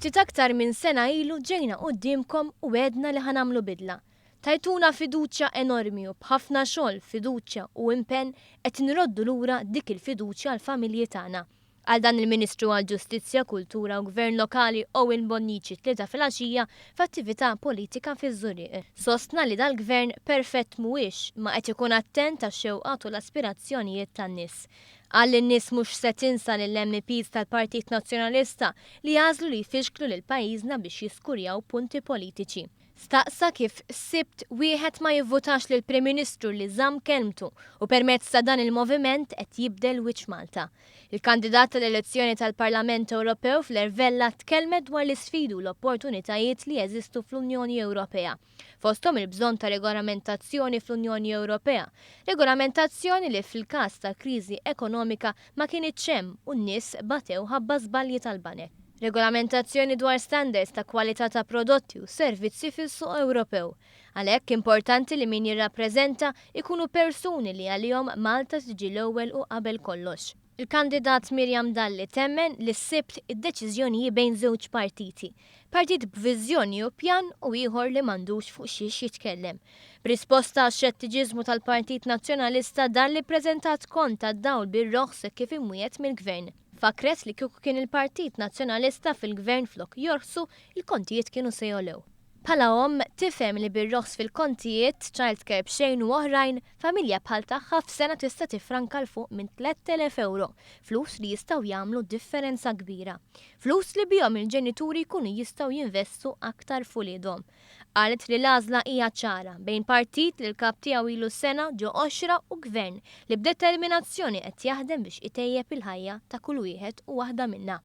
Ftit aktar minn sena ilu ġejna qudiemkom u għedna li ħanamlu bidla. Tajtuna fiduċja enormi u b'ħafna xogħol, fiduċja u impenn qed nroddu lura dik il-fiduċja għall-familji tagħna. Għal dan il-Ministru għall-Ġustizzja, Kultura u Gvern Lokali Owen Bonnici tlieta filgħaxija f'attività politika fiż-Żurieq. Sostna li dal-Gvern perfett mhuwiex ma qed ikun attent għax-xewqat u l-aspirazzjonijiet tan-nies. Għall in-nies mhux se tinsa lill-MPs tal-Partit Nazzjonalista li jażlu li jfixklu lil pajjiżna biex jiskurjaw punti politiċi. Staqsa kif sibt wieħed ma jivvutax lil Prim Ministru li żamm kelmtu u permezz ta' dan il-moviment qed jibdel wiċċ Malta. Il-kandidat tal-elezzjoni tal-Parlament Ewropew fl-Ervella tkellmet dwar l-isfidu u l-opportunitajiet li jeżistu fl-Unjoni Ewropea. Fosthom il-bżonn ta' regolamentazzjoni fl-Unjoni Ewropea. Regolamentazzjoni li fil-każ ta' kriżi ekonomika ma kienitx hemm u n-nies batew ħabba żbalji tal-banek. Regolamentazzjoni dwar standards ta' kwalità ta' prodotti u servizzi fis-suq Ewropew. Għalhekk importanti li min jirrappreżenta ikunu persuni li għalihom Malta tiġi l-ewwel u qabel kollox. Il-kandidat Miriam Dalli temmen li s-sibt id-deċiżjoni bejn żewġ partiti. Partit b'viżjoni u pjan u ieħor li m'għandux fuq xiex jitkellem. B'risposta għax-xettiġiżmu tal-Partit Nazzjonalista Dalli ppreżentat kont tad-dawl bir-roħs kif imwiet mill-Gvern. Fakret li kieku kien il-Partit Nazzjonalista fil-Gvern flok jorsu, il-kontijiet kienu se jolew. Bħala tifhem li bir-roħs fil-kontijiet, childcare b'xejn u oħrajn, familja bħal tagħha f'sena tista' tifranka l fuq minn 3,000 euro, flus li jistgħu jagħmlu differenza kbira. Flus li bihom il-ġenituri jkunu jistgħu jinvestu aktar f'uliedhom. Qalet li l-għażla hija ċara bejn partit li l-kap tiegħu ilu sena ġo oxra u gvern li b'determinazzjoni qed jaħdem biex itejjeb il-ħajja ta' kull wieħed u waħda minnha.